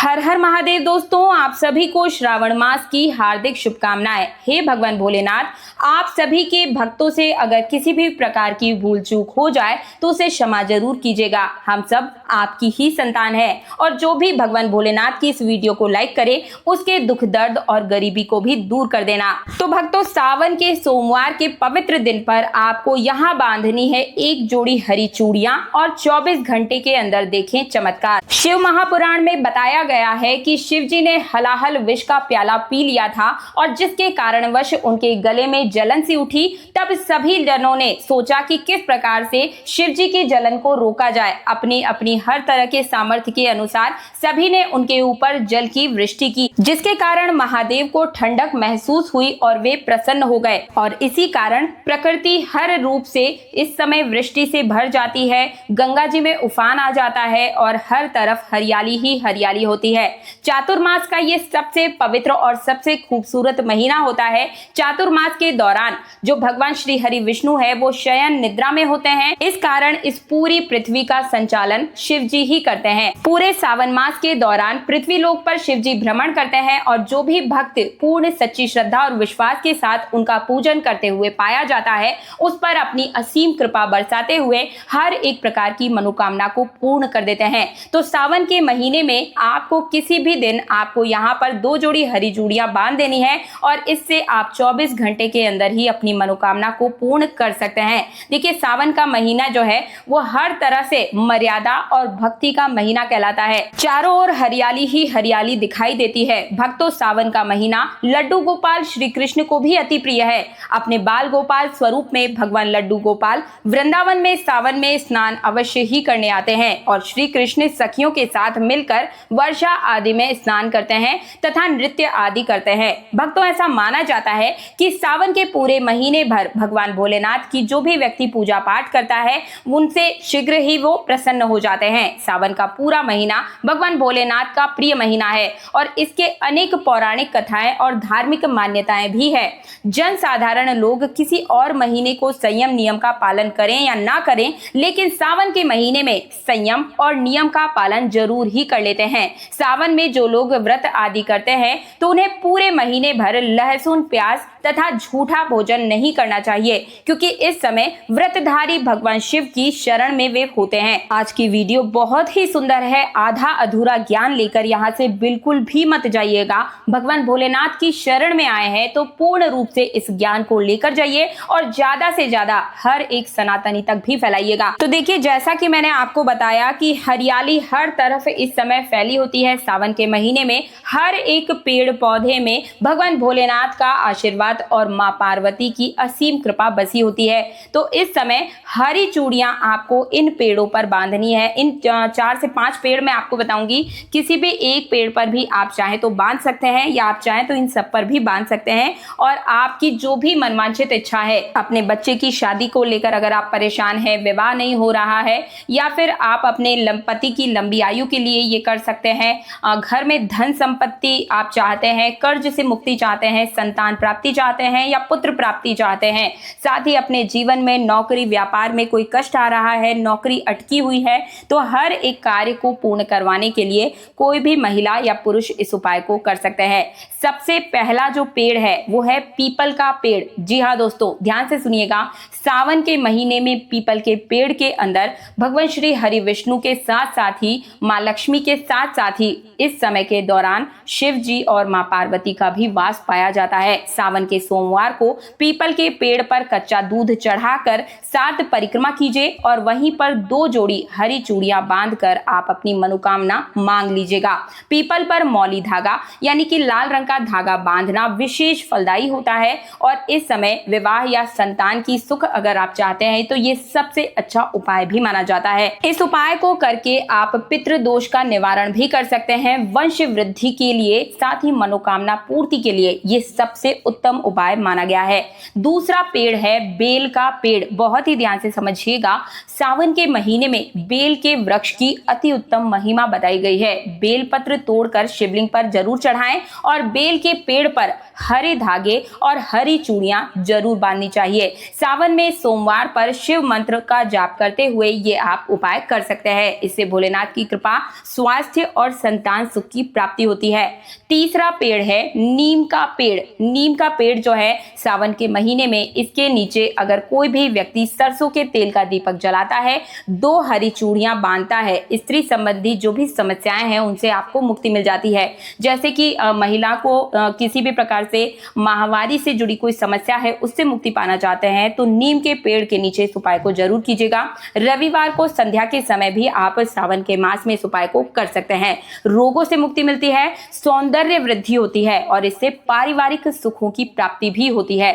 हर हर महादेव दोस्तों, आप सभी को श्रावण मास की हार्दिक शुभकामनाएं। हे भगवान भोलेनाथ, आप सभी के भक्तों से अगर किसी भी प्रकार की भूल चूक हो जाए तो उसे क्षमा जरूर कीजिएगा। हम सब आपकी ही संतान है और जो भी भगवान भोलेनाथ की इस वीडियो को लाइक करे उसके दुख दर्द और गरीबी को भी दूर कर देना। तो भक्तों, सावन के सोमवार के पवित्र दिन पर आपको यहाँ बांधनी है एक जोड़ी हरी चूड़ियां और 24 घंटे के अंदर देखें चमत्कार। शिव महापुराण में बताया गया है कि शिव जी ने हलाहल विष का प्याला पी लिया था और जिसके कारणवश उनके गले में जलन सी उठी। तब सभी जनों ने सोचा कि किस प्रकार से शिव जी की जलन को रोका जाए। अपनी अपनी हर तरह के सामर्थ्य के अनुसार सभी ने उनके ऊपर जल की वृष्टि की, जिसके कारण महादेव को ठंडक महसूस हुई और वे प्रसन्न हो गए। और इसी कारण प्रकृति हर रूप से इस समय वृष्टि से भर जाती है, गंगा जी में उफान आ जाता है और हर तरफ हरियाली ही हरियाली होती है। चातुर्मास का ये सबसे पवित्र और सबसे खूबसूरत महीना होता है। चातुर्मास के दौरान जो भगवान श्री हरि विष्णु है वो शयन निद्रा में होते हैं। इस कारण इस पूरी पृथ्वी का संचालन शिव जी ही करते हैं। पूरे सावन मास के दौरान पृथ्वी लोक पर शिव जी भ्रमण करते हैं और जो भी भक्त पूर्ण सच्ची श्रद्धा और विश्वास के साथ उनका पूजन करते हुए पाया जाता है, उस पर अपनी असीम कृपा बरसाते हुए हर एक प्रकार की मनोकामना को पूर्ण कर देते हैं। तो सावन के महीने में आपको किसी भी दिन आपको यहाँ पर 2 जोड़ी हरी चूड़ियां बांध देनी है और इससे आप 24 घंटे के अंदर ही अपनी मनोकामना को पूर्ण कर सकते हैं। देखिए, सावन का महीना जो है वो हर तरह से मर्यादा और भक्ति का महीना कहलाता है। चारों ओर हरियाली ही हरियाली दिखाई देती है। भक्तों, सावन का महीना लड्डू गोपाल श्री कृष्ण को भी अति प्रिय है। अपने बाल गोपाल स्वरूप में भगवान लड्डू गोपाल वृंदावन में सावन में स्नान अवश्य ही करने आते हैं और श्री कृष्ण सखियों के साथ मिलकर वर्षा आदि में स्नान करते हैं तथा नृत्य आदि करते हैं। भक्तों, ऐसा माना जाता है कि सावन के पूरे महीने भर भगवान भोलेनाथ की जो भी व्यक्ति पूजा पाठ करता है उनसे शीघ्र ही वो प्रसन्न हो जाते हैं। सावन का पूरा महीना भगवान भोलेनाथ का प्रिय महीना है और इसके अनेक पौराणिक कथाएं और धार्मिक मान्यताएं भी है। जन साधारण लोग किसी और महीने को संयम नियम का पालन करें या ना करें, लेकिन सावन के महीने में संयम और नियम का पालन जरूर ही कर लेते हैं। सावन में जो लोग व्रत आदि करते हैं तो उन्हें पूरे महीने भर लहसुन, प्याज तथा झूठा भोजन नहीं करना चाहिए, क्योंकि इस समय व्रतधारी भगवान शिव की शरण में वे होते हैं। आज की वीडियो बहुत ही सुंदर है। आधा अधूरा ज्ञान लेकर यहाँ से बिल्कुल भी मत जाइएगा। भगवान भोलेनाथ की शरण में आए हैं तो पूर्ण रूप से इस ज्ञान को लेकर जाइए और ज्यादा से ज्यादा हर एक सनातनी तक भी फैलाइएगा। तो देखिए, जैसा कि मैंने आपको बताया कि हरियाली हर तरफ इस समय फैली होती है। सावन के महीने में हर एक पेड़ पौधे में भगवान भोलेनाथ का आशीर्वाद और मां पार्वती की असीम कृपा बसी होती है। तो इस समय हरी चूड़ियां आपको इन पेड़ों पर बांधनी है। इन 4 से 5 पेड़ मैं आपको बताऊंगी। किसी भी एक पेड़ पर भी आप चाहे तो बांध सकते हैं या आप चाहे तो इन सब पर भी बांध सकते हैं। और आपकी जो भी मनवांछित इच्छा है, अपने बच्चे की शादी को लेकर अगर आप परेशान हैं, विवाह नहीं हो रहा है, या फिर आप अपने पति की लंबी आयु के लिए ये कर सकते हैं, घर में धन संपत्ति आप चाहते हैं, कर्ज से मुक्ति चाहते हैं, संतान प्राप्ति चाहते हैं या पुत्र प्राप्ति चाहते हैं, साथ ही अपने जीवन में नौकरी व्यापार में कोई कष्ट आ रहा है, नौकरी अटकी हुई है, तो हर एक कार्य को पूर्ण करवाने के लिए कोई भी महिला या पुरुष इस उपाय को कर सकते हैं। सबसे पहला जो पेड़ है वो है पीपल का पेड़। जी हाँ दोस्तों, ध्यान से सुनिएगा। सावन के महीने में पीपल के पेड़ के अंदर भगवान श्री हरि विष्णु के साथ साथ ही माँ लक्ष्मी के साथ साथ ही इस समय के दौरान शिव जी और माँ पार्वती का भी वास पाया जाता है। सावन के सोमवार को पीपल के पेड़ पर कच्चा दूध चढ़ाकर 7 परिक्रमा कीजिए और वहीं पर 2 जोड़ी हरी चूड़ियां बांधकर आप अपनी मनोकामना मांग लीजिएगा। पीपल पर मौली धागा यानी कि लाल रंग का धागा बांधना विशेष फलदायी होता है और इस समय विवाह या संतान की सुख अगर आप चाहते हैं तो ये सबसे अच्छा उपाय भी माना जाता है। इस उपाय को करके आप पितृ दोष का निवारण भी कर सकते हैं। वंश वृद्धि के लिए साथ ही मनोकामना पूर्ति के लिए ये सबसे उत्तम उपाय माना गया है। दूसरा पेड़ है बेल का पेड़। बहुत ही ध्यान से समझिएगा। सावन के महीने में बेल के वृक्ष की अति उत्तम महिमा बताई गई है। बेल पत्र तोड़कर शिवलिंग पर जरूर चढ़ाएं और बेल के पेड़ पर हरे धागे और हरी चूड़ियां जरूर बांधनी चाहिए। सावन में सोमवार पर शिव मंत्र का जाप करते हुए ये आप उपाय कर सकते हैं। इससे भोलेनाथ की कृपा, स्वास्थ्य और संतान सुख की प्राप्ति होती है। तीसरा पेड़ है नीम का पेड़। नीम का पेड़ जो है सावन के महीने में इसके नीचे अगर कोई भी व्यक्ति सरसों के तेल का दीपक जलाता है, 2 हरी चूड़ियां बांधता है, स्त्री संबंधी जो भी समस्याएं हैं उनसे आपको मुक्ति मिल जाती है। जैसे कि महिला को किसी भी प्रकार से माहवारी से जुड़ी कोई समस्या है उससे मुक्ति पाना चाहते हैं तो नीम के पेड़ के नीचे इस उपाय को जरूर कीजिएगा। रविवार को संध्या के समय भी आप सावन के मास में इस उपाय को कर सकते हैं। रोगों से मुक्ति मिलती है, सौंदर्य वृद्धि होती है और इससे पारिवारिक सुखों की प्राप्ति भी होती है।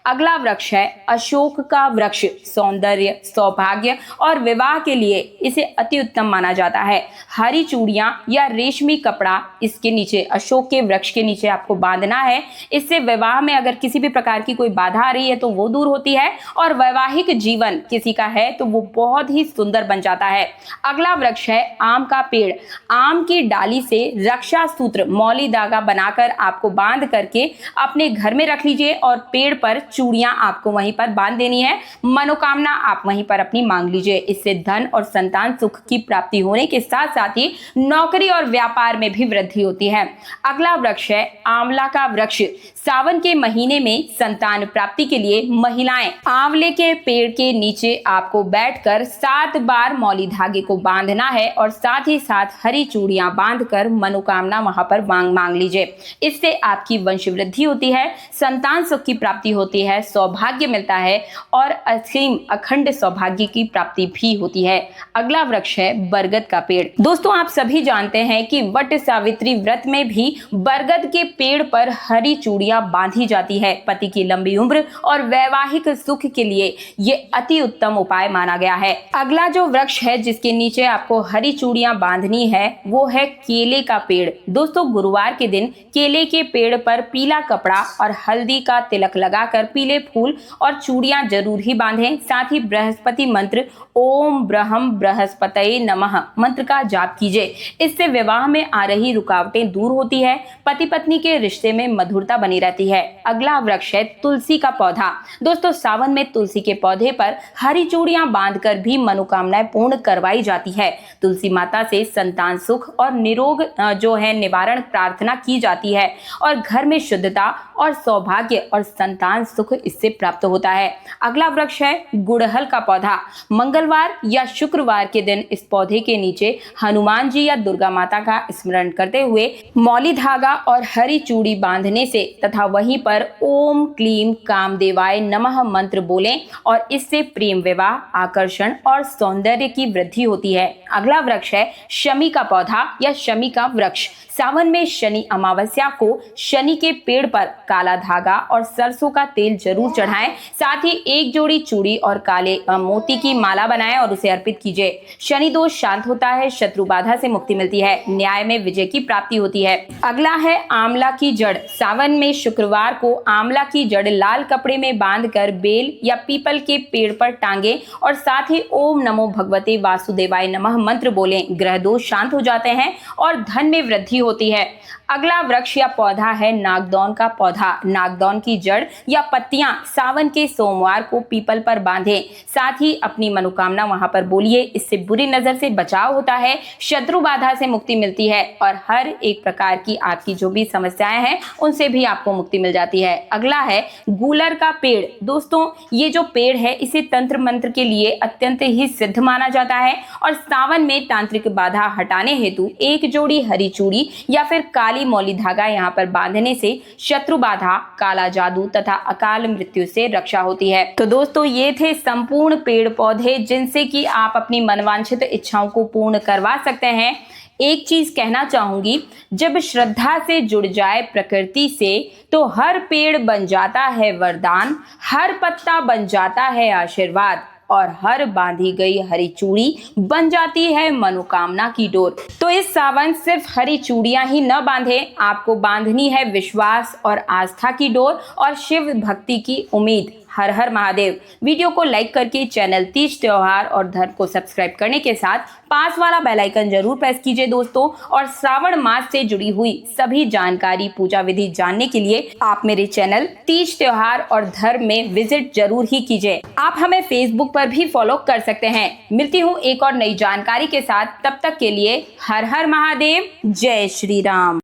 अगला वृक्ष है अशोक का वृक्ष। सौंदर्य, सौभाग्य और विवाह के लिए इसे अति उत्तम माना जाता है। हरी चूड़ियां या रेशमी कपड़ा इसके नीचे, अशोक के वृक्ष के नीचे आपको बांधना है। इससे विवाह में अगर किसी भी प्रकार की कोई बाधा आ रही है तो वो दूर होती है और वैवाहिक जीवन किसी का है तो वो बहुत ही सुंदर बन जाता है। अगला वृक्ष है आम का पेड़। आम की डाली से रक्षा सूत्र, मौली धागा बनाकर आपको बांध करके अपने घर में रख लीजिए और पेड़ पर चूड़ियां आपको वहीं पर बांध देनी है। मनोकामना आप वहीं पर अपनी मांग लीजिए। इससे धन और संतान सुख की प्राप्ति होने के साथ साथ ही नौकरी और व्यापार में भी वृद्धि होती है। अगला वृक्ष है आंवला का वृक्ष। सावन के महीने में संतान प्राप्ति के लिए महिलाएं आंवले के पेड़ के नीचे आपको बैठकर 7 बार मौली धागे को बांधना है और साथ ही साथ हरी चूड़ियां बांधकर मनोकामना वहां पर मांग लीजिए। इससे आपकी वंश वृद्धि होती है, संतान सुख की प्राप्ति होती है, सौभाग्य मिलता है और असीम अखंड सौभाग्य की प्राप्ति भी होती है। अगला वृक्ष है बरगद का पेड़। दोस्तों आप सभी जानते हैं कि वट सावित्री व्रत में भी बरगद के पेड़ पर हरी चूड़ियां बांधी जाती है। पति की लंबी उम्र और वैवाहिक सुख के लिए ये अति उत्तम उपाय माना गया है। अगला जो वृक्ष है जिसके नीचे आपको हरी चूड़ियां बांधनी है वो है केले का पेड़। दोस्तों गुरुवार के दिन केले के पेड़ पर पीला कपड़ा और हल्दी का तिलक लगाकर पीले फूल और चूड़ियां जरूर ही बांधें। साथ ही बृहस्पति मंत्र ओम ब्रह्म बृहस्पतये नमः मंत्र का जाप कीजिए। इससे विवाह में आ रही रुकावटें दूर होती है, पति पत्नी के रिश्ते में मधुरता बनी रहती है। अगला वृक्ष है तुलसी का पौधा। दोस्तों सावन में तुलसी के पौधे पर हरी चूड़ियां बांधकर भी मनोकामनाएं पूर्ण करवाई जाती है। तुलसी माता से संतान सुख और निरोग जो है निवारण प्रार्थना की जाती है और घर में शुद्धता और सौभाग्य और संतान सुख इससे प्राप्त होता है। अगला वृक्ष है गुड़हल का पौधा। मंगलवार या शुक्रवार के दिन इस पौधे के नीचे हनुमान जी या दुर्गा माता का स्मरण करते हुए मौली धागा और हरी चूड़ी बांधने से तथा वहीं पर ओम क्लीम कामदेवाय नमः मंत्र बोलें और इससे प्रेम, विवाह, आकर्षण और सौंदर्य की वृद्धि होती है। अगला वृक्ष है शमी का पौधा या शमी का वृक्ष। सावन में शनि अमावस्या को शनि के पेड़ पर काला धागा और सरसों का तेल जरूर चढ़ाएं। साथ ही एक जोड़ी चूड़ी और काले मोती की माला बनाएं और उसे अर्पित कीजिए। शनि दोष शांत होता है, शत्रु बाधा से मुक्ति मिलती है, न्याय में विजय की प्राप्ति होती है। अगला है आंवला की जड़। सावन में शुक्रवार को आंवला की जड़ लाल कपड़े में बांधकर बेल या पीपल के पेड़ पर टांगे और साथ ही ओम नमो भगवते वासुदेवाय नमः मंत्र बोलें। ग्रह दोष शांत हो जाते हैं और धन में वृद्धि होती है। अगला वृक्ष या पौधा है नागदौन का पौधा। नागदौन की जड़ या पत्तियां सावन के सोमवार को पीपल पर बांधें। साथ ही अपनी मनोकामना वहां पर बोलिए। इससे बुरी नजर से बचाव होता है, शत्रु बाधा से मुक्ति मिलती है और हर एक प्रकार की आपकी जो भी समस्याएं हैं उनसे भी आपको मुक्ति मिल जाती है। अगला है गूलर का पेड़। दोस्तों ये जो पेड़ है इसे तंत्र मंत्र के लिए अत्यंत ही सिद्ध माना जाता है और सावन में तांत्रिक बाधा हटाने हेतु एक जोड़ी हरी चूड़ी या फिर काली मौली धागा यहाँ पर बांधने से शत्रु बाधा, काला जादू तथा अकाल मृत्यु से रक्षा होती है। तो दोस्तों ये थे संपूर्ण पेड़ पौधे जिनसे कि आप अपनी मनवांछित इच्छाओं को पूर्ण करवा सकते हैं। एक चीज कहना चाहूंगी, जब श्रद्धा से जुड़ जाए प्रकृति से तो हर पेड़ बन जाता है वरदान, हर पत्ता बन जाता है आशीर्वाद और हर बांधी गई हरी चूड़ी बन जाती है मनोकामना की डोर। तो इस सावन सिर्फ हरी चूड़ियां ही न बांधे, आपको बांधनी है विश्वास और आस्था की डोर और शिव भक्ति की उम्मीद। हर हर महादेव। वीडियो को लाइक करके चैनल तीज त्योहार और धर्म को सब्सक्राइब करने के साथ पास वाला बेल आइकन जरूर प्रेस कीजिए दोस्तों। और श्रावण मास से जुड़ी हुई सभी जानकारी, पूजा विधि जानने के लिए आप मेरे चैनल तीज त्योहार और धर्म में विजिट जरूर ही कीजिए। आप हमें फेसबुक पर भी फॉलो कर सकते हैं। मिलती हूँ एक और नई जानकारी के साथ, तब तक के लिए हर हर महादेव, जय श्री राम।